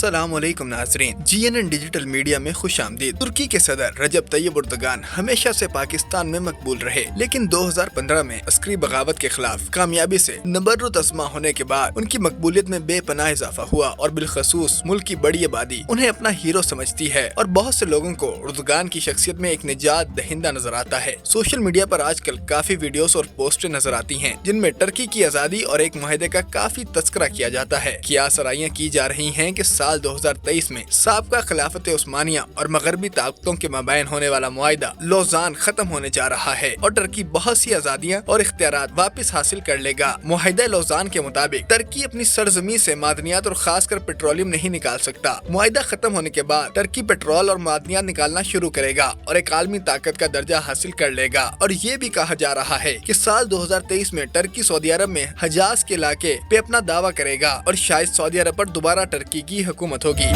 अस्सलाम वालेकुम नाज़रीन, GNN डिजिटल मीडिया में खुश आमदीद। तुर्की के सदर रजब तैयब एर्दोगान हमेशा से पाकिस्तान में मकबूल रहे, लेकिन 2015 में अस्करी बगावत के खिलाफ कामयाबी से नबर्रुत अस्मा होने के बाद उनकी मकबूलियत में बेपनाह इजाफा हुआ और बिलखसूस मुल्क की बड़ी आबादी उन्हें अपना हीरो समझती है और बहुत से लोगों को एर्दोगान की शख्सियत में एक निजात दहिंदा नजर आता है। सोशल मीडिया पर आजकल काफी वीडियोस और पोस्टें नजर आती हैं जिनमें टर्की की आजादी और एक मुआहदे का काफी तस्करा किया जाता है। किया सराहियां की जा रही हैं कि साल 2023 में साबका खिलाफत उस्मानिया और मगरबी ताकतों के मबैन होने वाला मुआहदा लौज़ान खत्म होने जा रहा है और टर्की बहुत सी आजादियां और इख्तियारात वापस हासिल कर लेगा। मुआहदा लौज़ान के मुताबिक टर्की अपनी सरजमी से मादनियात और खासकर पेट्रोलियम नहीं निकाल सकता। मुआहदा खत्म होने के बाद टर्की पेट्रोल और मादनियात निकालना शुरू करेगा और एक आलमी ताकत का दर्जा हासिल कर लेगा। और ये भी कहा जा रहा है कि साल 2023 में टर्की सऊदी अरब में हजाज के इलाके पे अपना दावा करेगा और शायद सऊदी अरब पर दोबारा टर्की की हुकूमत होगी।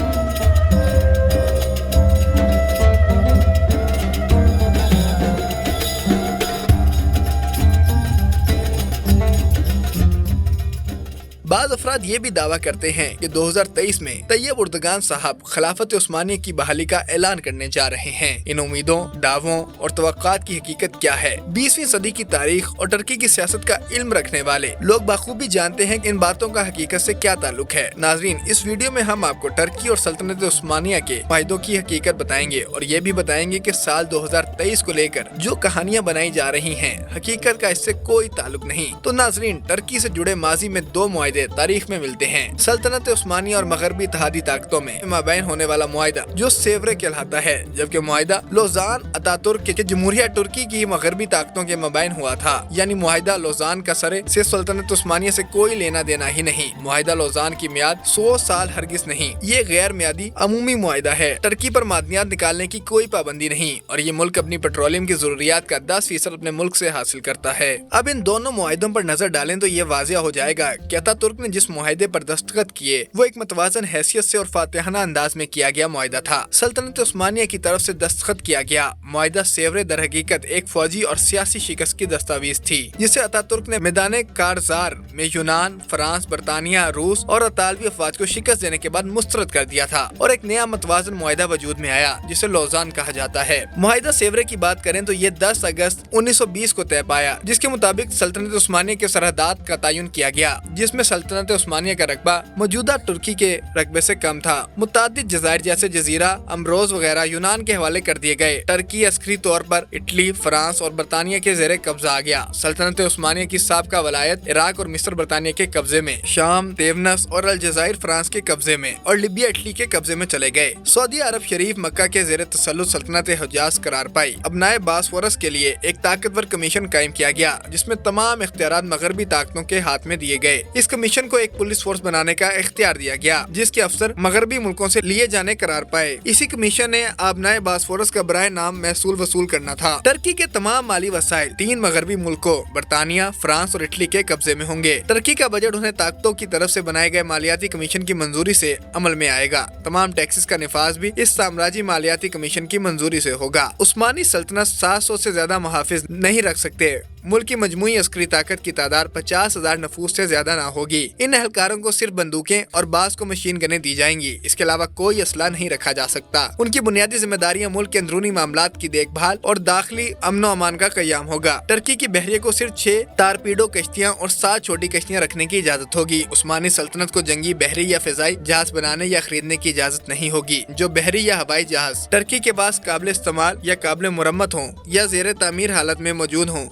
बाज़ अफराद ये भी दावा करते हैं कि 2023 में तैयब एर्दोगान साहब खिलाफत उस्मानिया की बहाली का ऐलान करने जा रहे हैं। इन उम्मीदों, दावों और तवक्कात की हकीकत क्या है? 20वीं सदी की तारीख और टर्की की सियासत का इल्म रखने वाले लोग बखूबी जानते हैं कि इन बातों का हकीकत से क्या ताल्लुक है। नाजरीन, इस वीडियो में हम आपको टर्की और सल्तनत उस्मानिया के मुआहदों की हकीकत बताएंगे और ये भी बताएंगे कि साल 2023 को लेकर जो कहानियाँ बनाई जा रही हैं, हकीकत का इससे कोई ताल्लुक नहीं। तो नाजरीन, टर्की से जुड़े माजी में दो मुआहदे तारीख में मिलते हैं। सल्तनत उस्मानिया और मगरबी इत्तेहादी ताकतों में मबैन होने वाला मुआहदा जो सेवरे कहलाता है, जबकि मुआहदा लौज़ान अतातुर्क के जमहूरिया तुर्की की मगरबी ताकतों के मबैन हुआ था। यानी मुआहदा लौज़ान का सरे से सल्तनत उस्मानिया से कोई लेना देना ही नहीं। मुआहदा लौज़ान की मियाद 100 साल हरगिज नहीं, ये गैर मियादी अमूमी मुआहदा है। टर्की पर मादनियात निकालने की कोई पाबंदी नहीं और ये मुल्क अपनी पेट्रोलियम की जरूरियात का 10% अपने मुल्क से हासिल करता है। अब इन दोनों मुआहदों पर नजर डालें तो ये वाज़िया हो जाएगा कि अतातुर्क ने जिस मुआहदे पर दस्तखत किए वो एक मतवाजन हैसियत से और फातिहाना अंदाज में किया गया मुआहदा था। सल्तनत उस्मानिया की तरफ से दस्तखत किया गया मुआहदा सेवरे दर हकीकत एक फौजी और सियासी शिकस्त की दस्तावेज थी, जिसे अतातुर्क ने मैदान कारजार में यूनान, फ्रांस, बरतानिया, रूस और अतालवी अफवाज को शिकस्त देने के बाद मुस्तरद कर दिया था और एक नया मतवाजन मुआहदा वजूद में आया जिसे लौज़ान कहा जाता है। मुआहदा सेवरे की बात करें तो ये 10 अगस्त 1920 को तय पाया, जिसके मुताबिक सल्तनत उस्मानिया के सरहदात का तयन किया गया, जिसमें सल्तनत उस्मानिया का रकबा मौजूदा तुर्की के रकबे से कम था। मुतादिद जज़ायर जैसे जजीरा, अमरोज वगैरह यूनान के हवाले कर दिए गए। टर्की अस्करी तौर पर इटली, फ्रांस और बरतानिया के ज़ेरे कब्जा आ गया। सल्तनत उस्मानिया की साबका वलायत इराक और मिस्र बरतानिया के कब्जे में, शाम, तेवनस और अलजायर फ्रांस के कब्जे में और लिबिया इटली के कब्जे में चले गए। सऊदी अरब शरीफ मक्का के ज़ेरे तसल्लुत सल्तनत हिजाज करार पाई। अबनाए बासफोरस के लिए एक ताकतवर कमीशन कायम किया गया जिसमें तमाम इख्तियारात मगरबी ताकतों के हाथ में दिए गए। इस कमीशन को एक पुलिस फोर्स बनाने का इख्तियार दिया गया जिसके अफसर मगरबी मुल्कों से लिए जाने करार पाए। इसी कमीशन ने आबनाए बासफोरस का बराए नाम महसूल वसूल करना था। टर्की के तमाम माली वसाइल 3 मगरबी मुल्कों बरतानिया, फ्रांस और इटली के कब्जे में होंगे। टर्की का बजट उन्हें ताकतों की तरफ से बनाए गए मालियाती कमीशन की मंजूरी से अमल में आएगा। तमाम टैक्सेस का निफाज भी इस साम्राज्य मालियाती कमीशन की मंजूरी से होगा। उस्मानी सल्तनत 700 से ज्यादा मुहाफिज नहीं रख सकते। मुल्क की मजमूई अस्करी ताकत की तादाद 50,000 नफूस से ज्यादा न होगी। इन एहलकारों को सिर्फ बंदूकें और बाज को मशीन गनें दी जाएंगी। इसके अलावा कोई असला नहीं रखा जा सकता। उनकी बुनियादी जिम्मेदारियां मुल्क के अंदरूनी मामलात की देखभाल और दाखिली अमनो अमान का कयाम होगा। टर्की की बहरिया को सिर्फ 6 टारपीडो कश्तियां और 7 छोटी कश्तियां रखने की इजाजत होगी। उस्मानी सल्तनत को जंगी, बहरी या फिजाई जहाज बनाने या खरीदने की इजाजत नहीं होगी। जो बहरी या हवाई जहाज टर्की के पास काबिल इस्तेमाल या काबिल मुरम्मत हों या जेर तामीर हालत में मौजूद हों,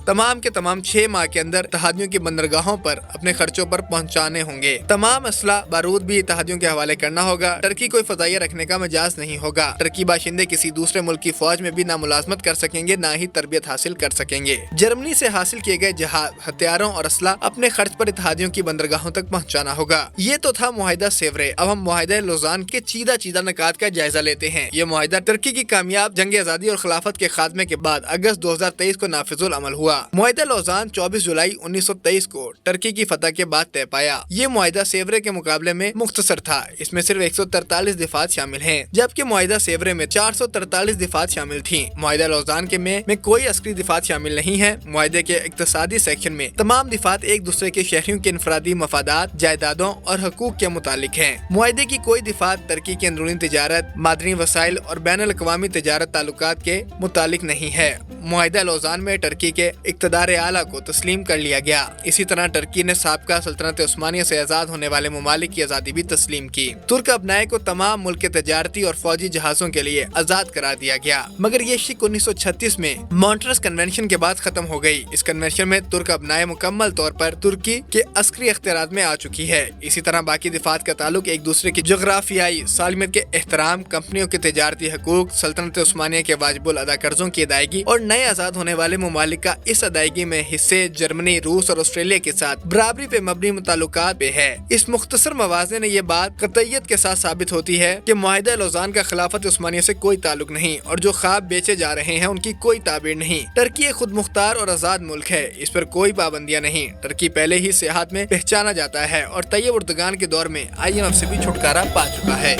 तमाम 6 माह के अंदर इत्तेहादियों की बंदरगाहों पर अपने खर्चों पर पहुंचाने होंगे। तमाम असला बारूद भी इत्तेहादियों के हवाले करना होगा। टर्की कोई फजाइया रखने का मजाज नहीं होगा। टर्की बाशिंदे किसी दूसरे मुल्क की फौज में भी ना मुलाजमत कर सकेंगे, ना ही तरबियत हासिल कर सकेंगे। जर्मनी से हासिल किए गए जहाज, हथियारों और असला अपने खर्च पर इत्तेहादियों की बंदरगाहों तक पहुँचाना होगा। ये तो था मुआहदा सेवरे। अब हम मुआहदा लौज़ान के चीदा निकात का जायजा लेते हैं। ये मुआहदा टर्की की कामयाब जंग आजादी और खिलाफत के खात्मे के बाद अगस्त 2023 को नाफिजुल अमल हुआ। मुआहदा معاہدہ لوزان 24 جولائی 1923 کو ترکی کی فتح کے بعد طے پایا۔ یہ معاہدہ سیورے کے مقابلے میں مختصر تھا، اس میں صرف 143 دفعات شامل ہیں، جبکہ معاہدہ سیورے میں 443 دفعات شامل تھیں۔ معاہدہ لوزان کے میں کوئی عسکری دفعات شامل نہیں ہیں۔ معاہدے کے اقتصادی سیکشن میں تمام دفعات ایک دوسرے کے شہریوں کے انفرادی مفادات، جائیدادوں اور حقوق کے متعلق ہیں۔ معاہدے کی کوئی دفعات ترکی کی اندرونی تجارت، معدنی وسائل اور بین الاقوامی تجارت تعلقات کے متعلق نہیں ہے۔ معاہدہ لوزان میں ٹرکی کے اقتدار اعلیٰ کو تسلیم کر لیا گیا۔ اسی طرح ٹرکی نے سابقہ سلطنت عثمانیہ سے آزاد ہونے والے ممالک کی آزادی بھی تسلیم کی۔ ترک ابنائے کو تمام ملک کے تجارتی اور فوجی جہازوں کے لیے آزاد قرار دیا گیا، مگر یہ شک 1936 میں مونٹرس کنونشن کے بعد ختم ہو گئی۔ اس کنونشن میں ترک ابنائے مکمل طور پر ترکی کے عسکری اختیارات میں آ چکی ہے۔ اسی طرح باقی دفعات کا تعلق ایک دوسرے کی جغرافیائی سالمیت کے احترام، کمپنیوں کے تجارتی حقوق، سلطنت عثمانیہ کے واجب الادا قرضوں کی ادائیگی اور نئے آزاد ہونے والے ممالک کا اس ادائیگی میں حصے جرمنی، روس اور آسٹریلیا کے ساتھ برابری پہ مبنی متعلقات پہ ہے۔ اس مختصر موازنے نے یہ بات قطعیت کے ساتھ ثابت ہوتی ہے کہ معاہدہ لوزان کا خلافت عثمانیہ سے کوئی تعلق نہیں اور جو خواب بیچے جا رہے ہیں ان کی کوئی تعبیر نہیں۔ ٹرکی ایک خود مختار اور آزاد ملک ہے، اس پر کوئی پابندیاں نہیں۔ ٹرکی پہلے ہی سیاحت میں پہچانا جاتا ہے اور طیب اردگان کے دور میں IMF سے بھی چھٹکارا پا چکا ہے۔